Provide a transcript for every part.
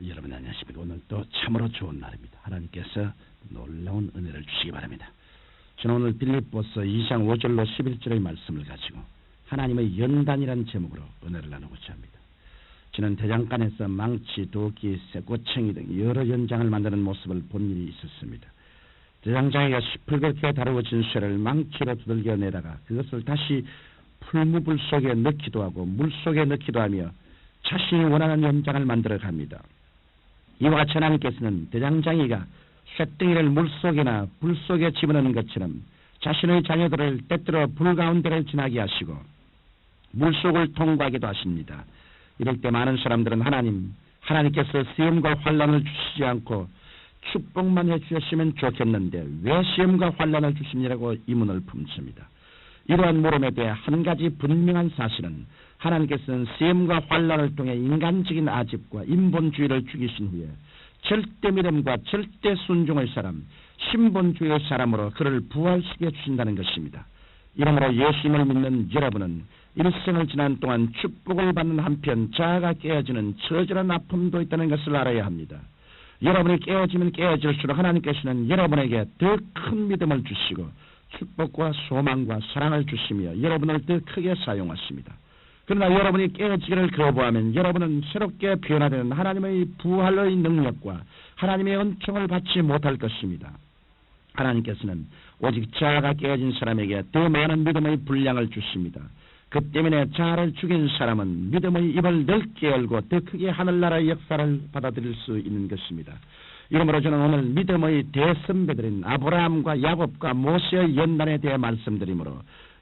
여러분 안녕하십니까. 오늘 또 참으로 좋은 날입니다. 하나님께서 놀라운 은혜를 주시기 바랍니다. 저는 오늘 빌립보서 2장 5절로 11절의 말씀을 가지고 하나님의 연단이라는 제목으로 은혜를 나누고자 합니다. 저는 대장간에서 망치, 도끼, 쇠꼬챙이 등 여러 연장을 만드는 모습을 본 일이 있었습니다. 대장장이가 시뻘겋게 다루어진 쇠를 망치로 두들겨내다가 그것을 다시 풀무불 속에 넣기도 하고 물 속에 넣기도 하며 자신이 원하는 연장을 만들어 갑니다. 이와 같이 하나님께서는 대장장이가 쇠덩이를 물속이나 불 속에 집어넣는 것처럼 자신의 자녀들을 때때로 불 가운데를 지나게 하시고 물속을 통과하기도 하십니다. 이럴 때 많은 사람들은 하나님께서 시험과 환난을 주시지 않고 축복만 해주셨으면 좋겠는데 왜 시험과 환난을 주시냐고 의문을 품습니다. 이러한 물음에 대해 한 가지 분명한 사실은 하나님께서는 시험과 환난을 통해 인간적인 아집과 인본주의를 죽이신 후에 절대 믿음과 절대 순종의 사람, 신본주의의 사람으로 그를 부활시켜 주신다는 것입니다. 이러므로 예수님을 믿는 여러분은 일생을 지난 동안 축복을 받는 한편 자아가 깨어지는 처절한 아픔도 있다는 것을 알아야 합니다. 여러분이 깨어지면 깨어질수록 하나님께서는 여러분에게 더 큰 믿음을 주시고 축복과 소망과 사랑을 주시며 여러분을 더 크게 사용하십니다. 그러나 여러분이 깨어지기를 거부하면 여러분은 새롭게 변화되는 하나님의 부활의 능력과 하나님의 은총을 받지 못할 것입니다. 하나님께서는 오직 자아가 깨어진 사람에게 더 많은 믿음의 분량을 주십니다. 그 때문에 자아를 죽인 사람은 믿음의 입을 넓게 열고 더 크게 하늘나라의 역사를 받아들일 수 있는 것입니다. 이러므로 저는 오늘 믿음의 대선배들인 아브라함과 야곱과 모세의 연단에 대해 말씀드리므로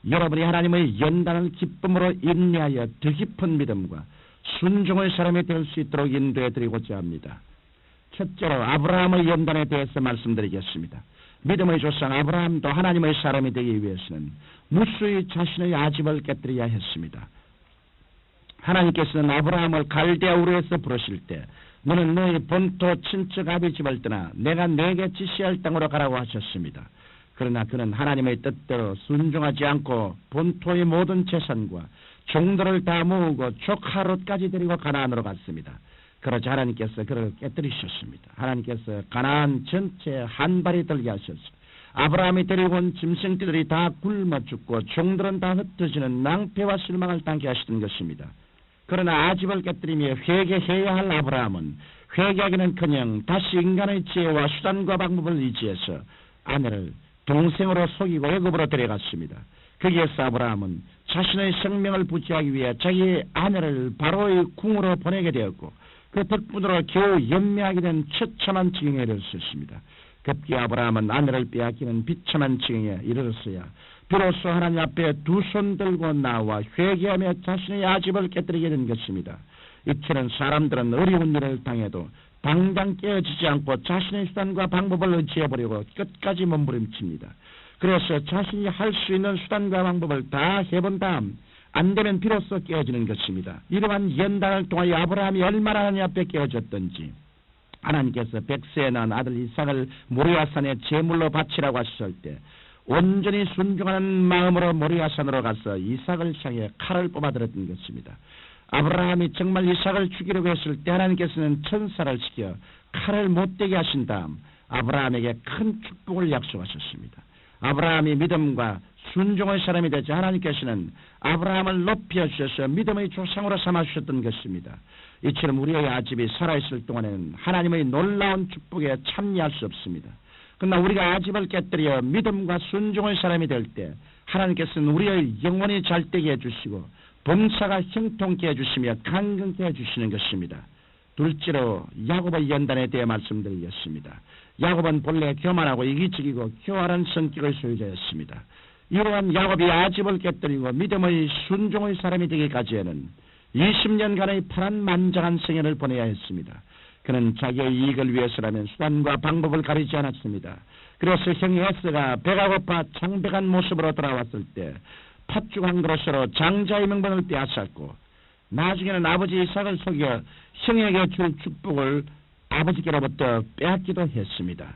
여러분이 하나님의 연단을 기쁨으로 인내하여 더 깊은 믿음과 순종의 사람이 될 수 있도록 인도해 드리고자 합니다. 첫째로 아브라함의 연단에 대해서 말씀드리겠습니다. 믿음의 조상 아브라함도 하나님의 사람이 되기 위해서는 무수히 자신의 아집을 깨뜨려야 했습니다. 하나님께서는 아브라함을 갈대아 우르에서 부르실 때 너는 너희 본토 친척 아비 집을 떠나 내가 내게 지시할 땅으로 가라고 하셨습니다. 그러나 그는 하나님의 뜻대로 순종하지 않고 본토의 모든 재산과 종들을 다 모으고 조카 롯까지 데리고 가나안으로 갔습니다. 그러자 하나님께서 그를 깨뜨리셨습니다. 하나님께서 가나안 전체에 한 발이 들게 하셨습니다. 아브라함이 데리고 온 짐승들이 다 굶어 죽고 종들은 다 흩어지는 낭패와 실망을 당케 하시던 것입니다. 그러나 아집을 깨뜨리며 회개해야 할 아브라함은 회개하기는커녕 다시 인간의 지혜와 수단과 방법을 의지해서 아내를 동생으로 속이고 애굽으로 데려갔습니다. 거기에서 아브라함은 자신의 생명을 부지하기 위해 자기의 아내를 바로의 궁으로 보내게 되었고 그 덕분으로 겨우 연매하게 된 처참한 지경에 이르렀습니다. 급기 아브라함은 아내를 빼앗기는 비참한 지경에 이르렀어야 비로소 하나님 앞에 두 손 들고 나와 회개하며 자신의 아집을 깨뜨리게 된 것입니다. 이처럼 사람들은 어려운 일을 당해도 당장 깨어지지 않고 자신의 수단과 방법을 의지해버리고 끝까지 몸부림칩니다. 그래서 자신이 할 수 있는 수단과 방법을 다 해본 다음 안되면 비로소 깨어지는 것입니다. 이러한 연단을 통하여 아브라함이 얼마나 하나님 앞에 깨어졌던지 하나님께서 백세에 낳은 아들 이삭을 모리아산에 제물로 바치라고 하셨을 때 온전히 순종하는 마음으로 모리아산으로 가서 이삭을 향해 칼을 뽑아들었던 것입니다. 아브라함이 정말 이삭을 죽이려고 했을 때 하나님께서는 천사를 시켜 칼을 못대게 하신 다음 아브라함에게 큰 축복을 약속하셨습니다. 아브라함이 믿음과 순종의 사람이 되자 하나님께서는 아브라함을 높여주셔서 믿음의 조상으로 삼아주셨던 것입니다. 이처럼 우리의 아집이 살아있을 동안에는 하나님의 놀라운 축복에 참여할 수 없습니다. 그러나 우리가 아집을 깨뜨려 믿음과 순종의 사람이 될 때 하나님께서는 우리의 영혼이 잘되게 해주시고 범사가 형통케 해주시며 강건케 해주시는 것입니다. 둘째로 야곱의 연단에 대해 말씀드리겠습니다. 야곱은 본래 교만하고 이기적이고 교활한 성격의 소유자였습니다. 이러한 야곱이 아집을 깨뜨리고 믿음의 순종의 사람이 되기까지에는 20년간의 파란만장한 생애를 보내야 했습니다. 그는 자기의 이익을 위해서라면 수단과 방법을 가리지 않았습니다. 그래서 형이 에스가 배가 고파 창백한 모습으로 돌아왔을 때 팥죽 한 그릇으로 장자의 명분을 빼앗았고 나중에는 아버지 이삭을 속여 형에게 줄 축복을 아버지께로부터 빼앗기도 했습니다.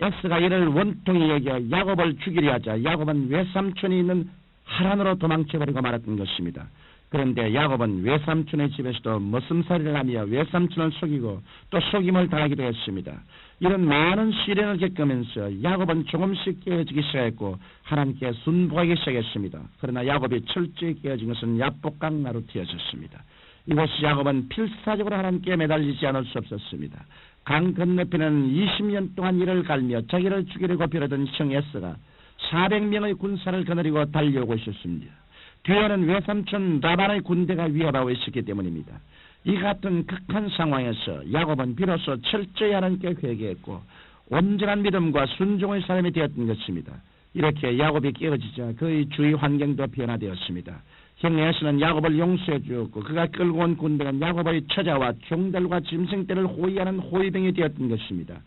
에스가 이를 원통히 여겨 야곱을 죽이려 하자 야곱은 외삼촌이 있는 하란으로 도망쳐버리고 말았던 것입니다. 그런데 야곱은 외삼촌의 집에서도 머슴살이를 하며 외삼촌을 속이고 또 속임을 당하기도 했습니다. 이런 많은 시련을 겪으면서 야곱은 조금씩 깨어지기 시작했고 하나님께 순복하기 시작했습니다. 그러나 야곱이 철저히 깨어진 것은 야복강 나루트였습니다. 이곳이 야곱은 필사적으로 하나님께 매달리지 않을 수 없었습니다. 강 건너편에는 20년 동안 이를 갈며 자기를 죽이려고 벼르던 형 에서가 400명의 군사를 거느리고 달려오고 있었습니다. 뒤에는 외삼촌 라반의 군대가 위협하고 있었기 때문입니다. 이 같은 극한 상황에서 야곱은 비로소 철저히 하나님께 회개했고 온전한 믿음과 순종의 사람이 되었던 것입니다. 이렇게 야곱이 깨어지자 그의 주위 환경도 변화되었습니다. 형 에서는 야곱을 용서해 주었고 그가 끌고 온 군대는 야곱의 처자와 종들과 짐승들을 호위하는 호위병이 되었던 것입니다.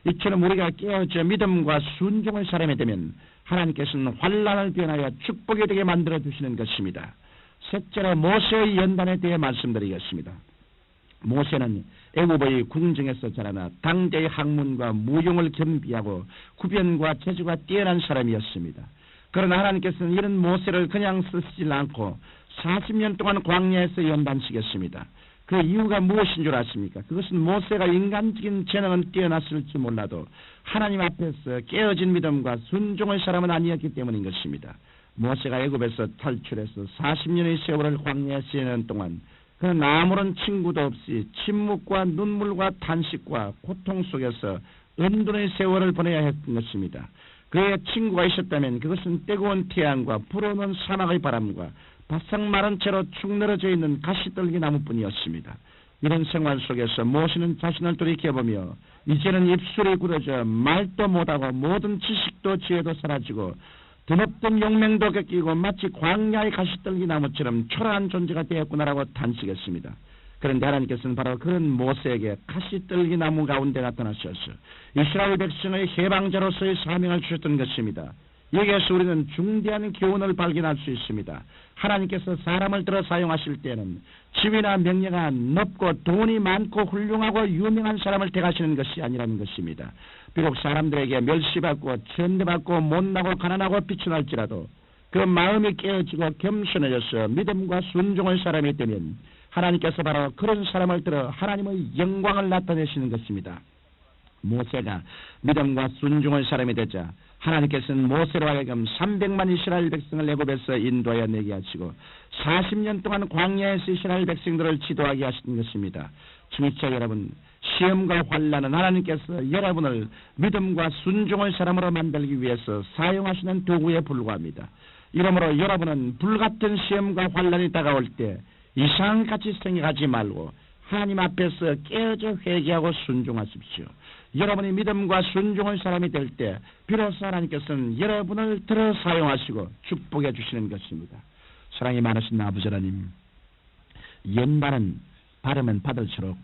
이처럼 우리가 깨어져 믿음과 순종의 사람이 되면 하나님께서는 환난을 변하여 축복이 되게 만들어 주시는 것입니다. 셋째로 모세의 연단에 대해 말씀드리겠습니다. 모세는 애굽의 궁정에서 자라나 당대의 학문과 무용을 겸비하고 구변과 재주가 뛰어난 사람이었습니다. 그러나 하나님께서는 이런 모세를 그냥 쓰시지 않고 40년 동안 광야에서 연단시켰습니다. 그 이유가 무엇인 줄 아십니까? 그것은 모세가 인간적인 재능은 뛰어났을지 몰라도 하나님 앞에서 깨어진 믿음과 순종의 사람은 아니었기 때문인 것입니다. 모세가 애굽에서 탈출해서 40년의 세월을 광야에 지내는 동안 그는 아무런 친구도 없이 침묵과 눈물과 탄식과 고통 속에서 은둔의 세월을 보내야 했던 것입니다. 그의 친구가 있었다면 그것은 뜨거운 태양과 불어오는 사막의 바람과 바싹 마른 채로 축 늘어져 있는 가시떨기 나무뿐이었습니다. 이런 생활 속에서 모세는 자신을 돌이켜보며 이제는 입술이 굳어져 말도 못하고 모든 지식도 지혜도 사라지고 드높던 용맹도 꺾이고 마치 광야의 가시떨기 나무처럼 초라한 존재가 되었구나라고 탄식했습니다. 그런데 하나님께서는 바로 그런 모세에게 가시떨기 나무 가운데 나타나셔서 이스라엘 백성의 해방자로서의 사명을 주셨던 것입니다. 여기에서 우리는 중대한 교훈을 발견할 수 있습니다. 하나님께서 사람을 들어 사용하실 때는 지위나 명예가 높고 돈이 많고 훌륭하고 유명한 사람을 택하시는 것이 아니라는 것입니다. 비록 사람들에게 멸시받고 천대받고 못나고 가난하고 비천할지라도 그 마음이 깨어지고 겸손해져서 믿음과 순종의 사람이 되면 하나님께서 바로 그런 사람을 들어 하나님의 영광을 나타내시는 것입니다. 모세가 믿음과 순종의 사람이 되자 하나님께서는 모세로 하여금 300만 이스라엘 백성을 애굽에서 인도하여 내게 하시고 40년 동안 광야에서 이스라엘 백성들을 지도하게 하신 것입니다. 청취자 여러분, 시험과 환난은 하나님께서 여러분을 믿음과 순종의 사람으로 만들기 위해서 사용하시는 도구에 불과합니다. 이러므로 여러분은 불같은 시험과 환난이 다가올 때 이상같이 생각하지 말고 하나님 앞에서 깨어져 회개하고 순종하십시오. 여러분이 믿음과 순종의 사람이 될 때 비로소 하나님께서는 여러분을 들어 사용하시고 축복해 주시는 것입니다. 사랑이 많으신 아버지 하나님, 연단은 받으면 받을수록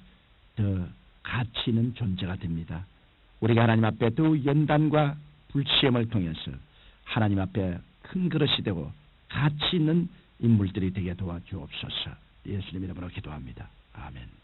더 가치 있는 존재가 됩니다. 우리가 하나님 앞에 더 연단과 불시험을 통해서 하나님 앞에 큰 그릇이 되고 가치 있는 인물들이 되게 도와주옵소서. 예수님 이름으로 기도합니다. 아멘.